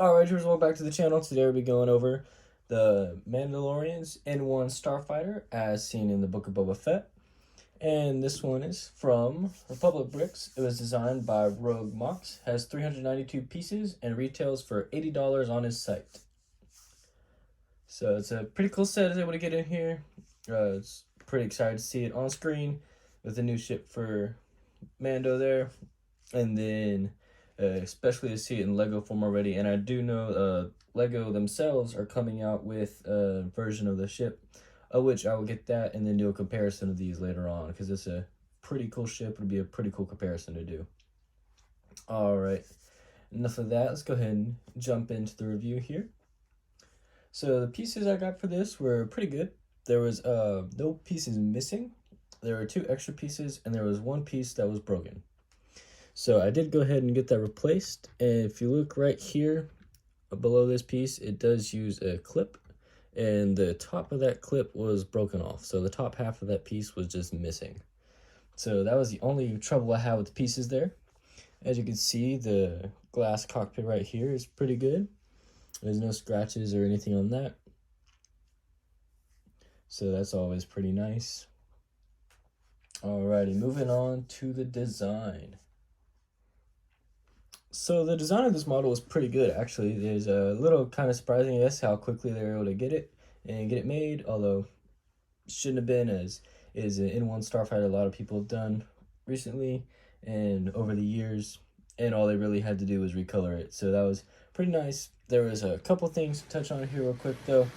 Alright, viewers, welcome back to the channel. Today we'll be going over the Mandalorian's N-1 Starfighter as seen in the Book of Boba Fett. And this one is from Republic Bricks. It was designed by Rogue Mox, has 392 pieces, and retails for $80 on his site. So it's a pretty cool set I was able to get in here. It's pretty excited to see it on screen with the new ship for Mando there. And then especially to see it in Lego form already. And I do know Lego themselves are coming out with a version of the ship, which I will get that and then do a comparison of these later on, because it's a pretty cool ship. It'll be a pretty cool comparison to do. Alright, enough of that. Let's go ahead and jump into the review here. So the pieces I got for this were pretty good. There was no pieces missing. There were 2 extra pieces, and there was 1 piece that was broken. So I did go ahead and get that replaced, and if you look right here below this piece, it does use a clip, and the top of that clip was broken off. So the top half of that piece was just missing. So that was the only trouble I had with the pieces there. As you can see, the glass cockpit right here is pretty good. There's no scratches or anything on that. So that's always pretty nice. Alrighty, moving on to the design. So the design of this model was pretty good, actually. There's a little kind of surprising, I guess, how quickly they were able to get it and get it made, although it shouldn't have been, as it is an N-1 Starfighter a lot of people have done recently and over the years, and all they really had to do was recolor it. So that was pretty nice. There was a couple things to touch on here real quick, though.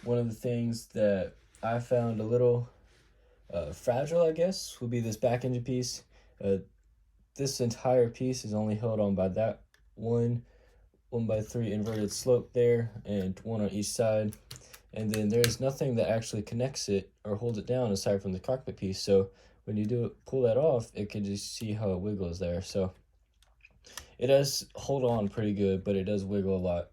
One of the things that I found a little fragile, I guess, would be this back engine piece. This entire piece is only held on by that one 1x3 inverted slope there, and 1 on each side. And then there's nothing that actually connects it or holds it down aside from the cockpit piece. So when you pull that off, it can just see how it wiggles there. So it does hold on pretty good, but it does wiggle a lot.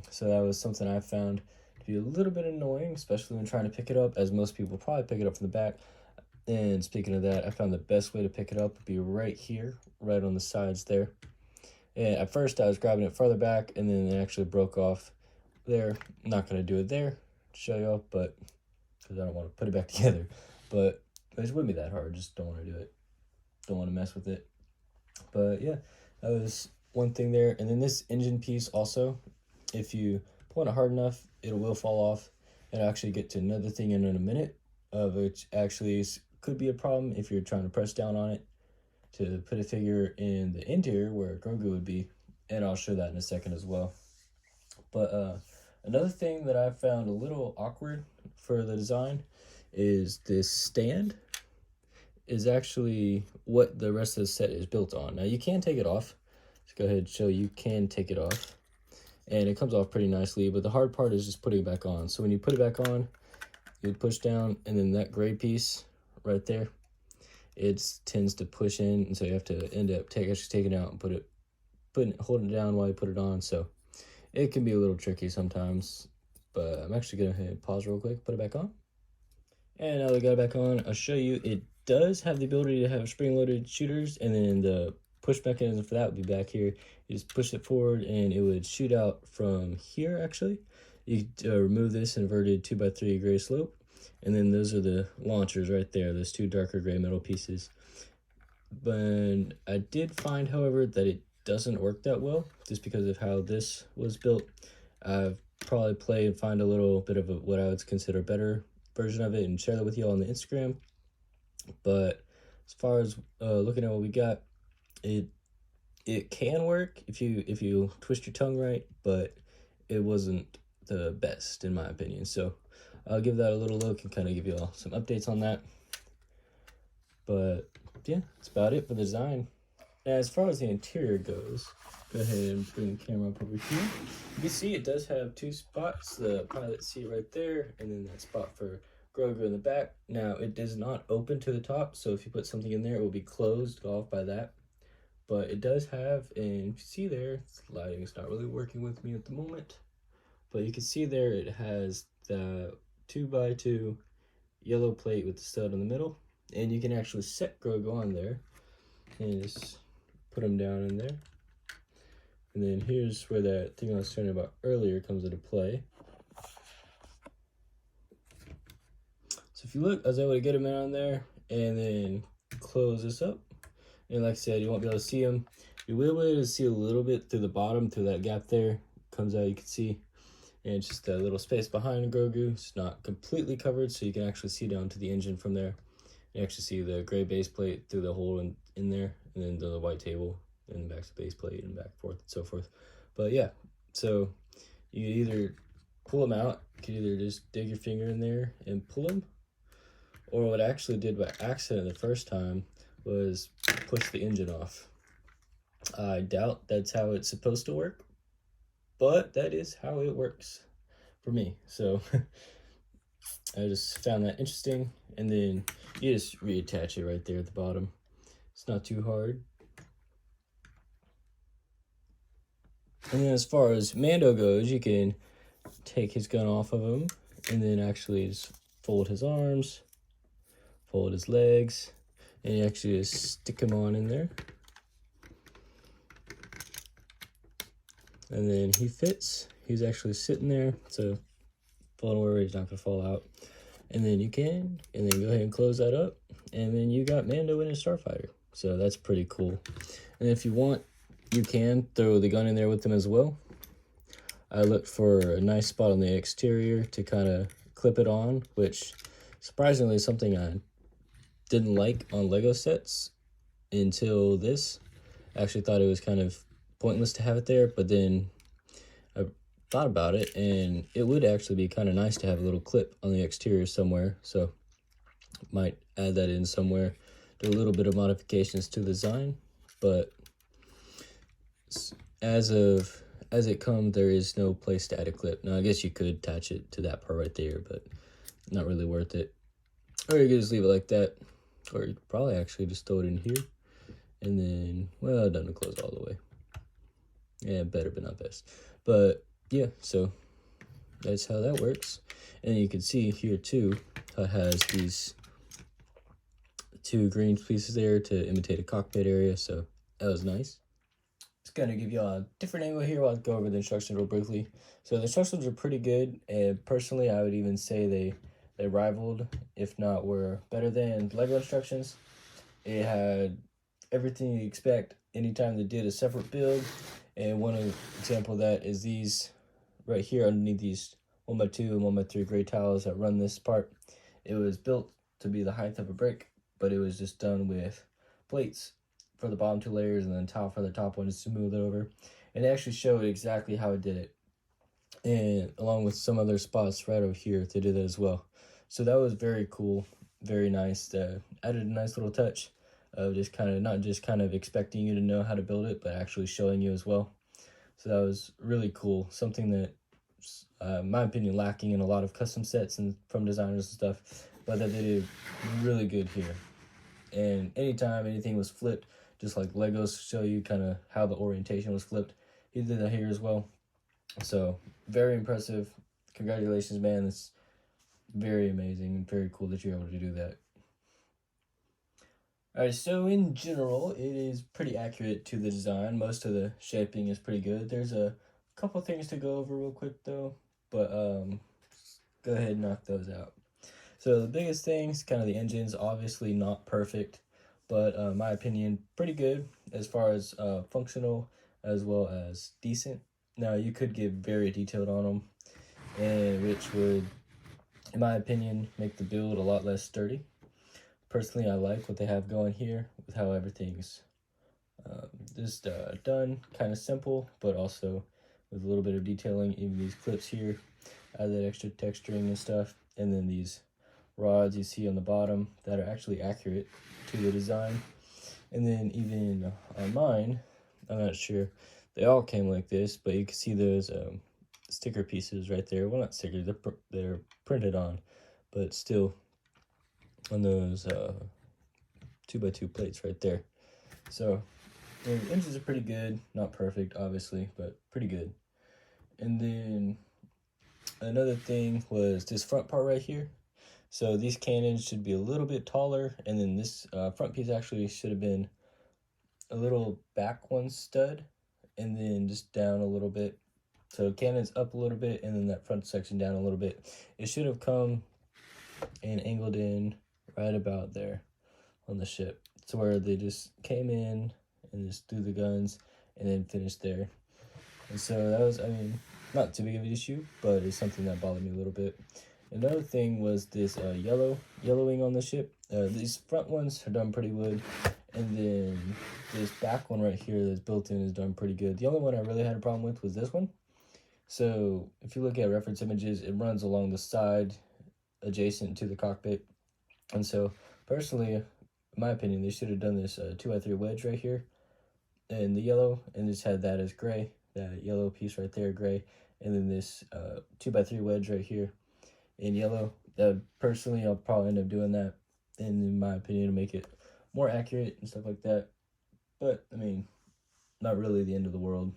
So that was something I found to be a little bit annoying, especially when trying to pick it up, as most people probably pick it up from the back. And speaking of that, I found the best way to pick it up would be right here, right on the sides there. And at first I was grabbing it farther back, and then it actually broke off there. I'm not going to do it there to show you all, but because I don't want to put it back together. But it wouldn't be that hard, just don't want to do it. Don't want to mess with it. But yeah, that was one thing there. And then this engine piece also, if you pull it hard enough, it will fall off. And I'll actually get to another thing in a minute, which actually could be a problem if you're trying to press down on it to put a figure in the interior where Grogu would be, and I'll show that in a second as well. But another thing that I found a little awkward for the design is this stand is actually what the rest of the set is built on. Now you can take it off. Let's go ahead and show you can take it off, and it comes off pretty nicely, but the hard part is just putting it back on. So when you put it back on, you push down, and then that gray piece right there, it tends to push in, and so you have to end up actually taking it out and holding it down while you put it on. So it can be a little tricky sometimes, but I'm actually gonna pause real quick, put it back on. And now that I got it back on, I'll show you it does have the ability to have spring-loaded shooters, and then the push mechanism for that would be back here. You just push it forward and it would shoot out from here. Actually, you remove this inverted 2x3 gray slope, and then those are the launchers right there, those 2 darker gray metal pieces. But I did find, however, that it doesn't work that well, just because of how this was built. I've probably play and find a little bit of what I would consider a better version of it and share that with you all on the Instagram. But as far as looking at what we got, it can work if you twist your tongue right, but it wasn't the best in my opinion. So I'll give that a little look and kind of give you all some updates on that. But yeah, that's about it for the design. As far as the interior goes, go ahead and bring the camera up over here. You can see it does have 2 spots, the pilot seat right there, and then that spot for Grogu in the back. Now, it does not open to the top, so if you put something in there, it will be closed off by that. But it does have, and you see there, lighting is not really working with me at the moment, but you can see there it has the 2x2 yellow plate with the stud in the middle, and you can actually set Grogu on there and just put him down in there. And then here's where that thing I was talking about earlier comes into play. So if you look, I was able to get them on there and then close this up. And like I said, you won't be able to see them. You will be able to see a little bit through the bottom, through that gap there. Comes out, you can see. And it's just a little space behind Grogu. It's not completely covered, so you can actually see down to the engine from there. You actually see the gray base plate through the hole in there, and then the white table, and back to base plate, and back and forth, and so forth. But yeah, so you either pull them out, you can either just dig your finger in there and pull them, or what I actually did by accident the first time was push the engine off. I doubt that's how it's supposed to work, but that is how it works for me. So I just found that interesting. And then you just reattach it right there at the bottom. It's not too hard. And then as far as Mando goes, you can take his gun off of him and then actually just fold his arms, fold his legs, and you actually just stick him on in there. And then he fits. He's actually sitting there, so don't worry, he's not gonna fall out. And then you can, and then go ahead and close that up, and then you got Mando in his Starfighter. So that's pretty cool. And if you want, you can throw the gun in there with them as well. I looked for a nice spot on the exterior to kind of clip it on, which surprisingly is something I didn't like on Lego sets until this. I actually thought it was kind of pointless to have it there, but then I thought about it, and it would actually be kind of nice to have a little clip on the exterior somewhere, so might add that in somewhere, do a little bit of modifications to the design, but as it comes, there is no place to add a clip. Now I guess you could attach it to that part right there, but not really worth it. Or you could just leave it like that, or you could probably actually just throw it in here, and then, well, it doesn't close all the way. Yeah, better but not best. But yeah, so that's how that works. And you can see here too how it has these two green pieces there to imitate a cockpit area, so that was nice. Just gonna give you a different angle here. I'll go over the instructions real briefly. So the instructions are pretty good, and personally I would even say they rivaled, if not were better than Lego instructions. It had everything you expect anytime they did a separate build. And one example of that is these right here underneath these 1x2 and 1x3 gray tiles that run this part. It was built to be the height of a brick, but it was just done with plates for the bottom two layers and then tile for the top one just to smooth it over. And it actually showed exactly how it did it. And along with some other spots right over here, they did that as well. So that was very cool, very nice. Added a nice little touch of just kind of, not just kind of expecting you to know how to build it, but actually showing you as well. So that was really cool. Something that, in my opinion, lacking in a lot of custom sets and from designers and stuff, but that they did really good here. And anytime anything was flipped, just like Legos show you kind of how the orientation was flipped, he did that here as well. So very impressive. Congratulations, man. It's very amazing and very cool that you're able to do that. Alright, so in general, it is pretty accurate to the design. Most of the shaping is pretty good. There's a couple things to go over real quick though, but go ahead and knock those out. So the biggest things, kind of the engine's obviously not perfect, but my opinion, pretty good as far as functional as well as decent. Now you could get very detailed on them, and which would, in my opinion, make the build a lot less sturdy. Personally, I like what they have going here with how everything's just done, kind of simple, but also with a little bit of detailing. Even these clips here, add that extra texturing and stuff, and then these rods you see on the bottom that are actually accurate to the design. And then even on mine, I'm not sure, they all came like this, but you can see those sticker pieces right there. Well, not stickers, they're printed on, but still on those 2x2 plates right there. So the engines are pretty good, not perfect obviously, but pretty good. And then another thing was this front part right here. So these cannons should be a little bit taller, and then this front piece actually should have been a little back one stud, and then just down a little bit. So cannon's up a little bit, and then that front section down a little bit. It should have come and angled in right about there on the ship. To where they just came in and just threw the guns and then finished there. And so that was, I mean, not too big of an issue, but it's something that bothered me a little bit. Another thing was this yellowing on the ship. These front ones are done pretty good, and then this back one right here that's built in is done pretty good. The only one I really had a problem with was this one. So if you look at reference images, it runs along the side adjacent to the cockpit. And so personally, in my opinion, they should have done this 2x3 wedge right here in the yellow, and just had that as gray, that yellow piece right there, gray, and then this 2x3 wedge right here in yellow. Personally, I'll probably end up doing that, and in my opinion, to make it more accurate and stuff like that. But I mean, not really the end of the world.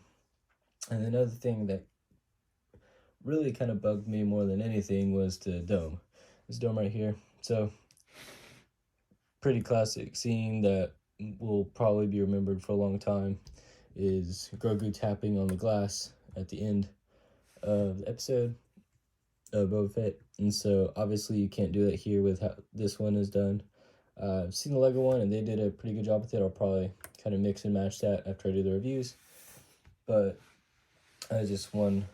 And another thing that really kind of bugged me more than anything was the dome. This dome right here. So pretty classic scene that will probably be remembered for a long time is Grogu tapping on the glass at the end of the episode of Boba Fett. And so obviously you can't do it here with how this one is done. I've seen the Lego one and they did a pretty good job with it. I'll probably kind of mix and match that after I do the reviews. But just one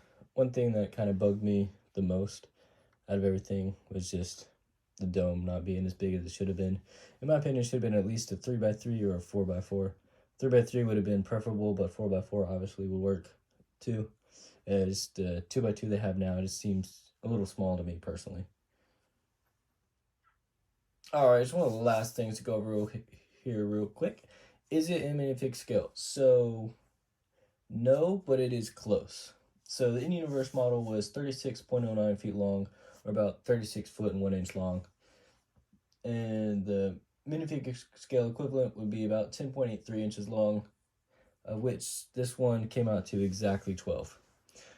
thing that kind of bugged me the most out of everything was just the dome not being as big as it should have been. In my opinion, it should have been at least a 3x3 or a 4x4. 3x3 would have been preferable, but 4x4 obviously would work too. Just the 2x2 they have now, it just seems a little small to me personally. Alright, just one of the last things to go over here real quick. Is it in minifig scale? So, no, but it is close. So the in-universe model was 36.09 feet long, or about 36 foot and 1 inch long. And the minifig scale equivalent would be about 10.83 inches long, of which this one came out to exactly 12.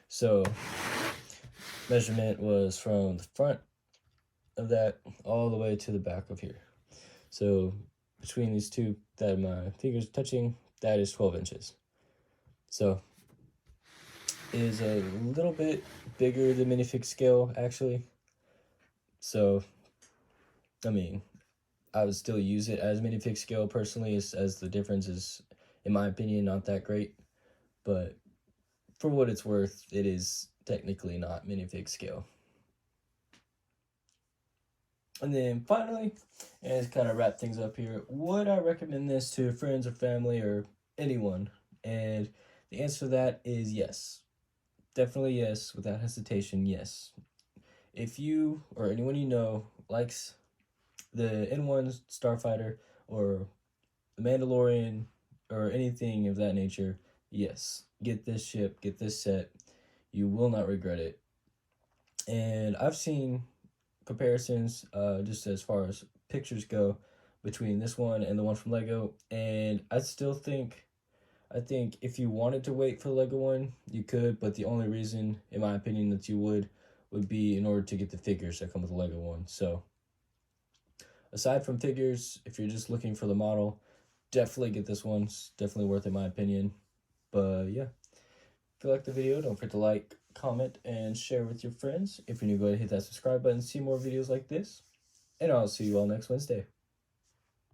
So measurement was from the front of that all the way to the back of here. So between these two that my fingers touching, that is 12 inches. So it is a little bit bigger than minifig scale actually. So I mean, I would still use it as minifig scale personally, as the difference is, in my opinion, not that great. But for what it's worth, it is technically not minifig scale. And then finally, and to kind of wrap things up here, would I recommend this to friends or family or anyone? And the answer to that is yes. Definitely yes, without hesitation, yes. If you or anyone you know likes the N-1 Starfighter or the Mandalorian or anything of that nature, yes, get this ship, get this set. You will not regret it. And I've seen comparisons just as far as pictures go between this one and the one from Lego, and I think if you wanted to wait for the Lego one, you could, but the only reason, in my opinion, that you would be in order to get the figures that come with the Lego one. So aside from figures, if you're just looking for the model, definitely get this one. It's definitely worth it, in my opinion. But yeah, if you like the video, don't forget to like, comment, and share with your friends. If you're new, go ahead and hit that subscribe button to see more videos like this. And I'll see you all next Wednesday.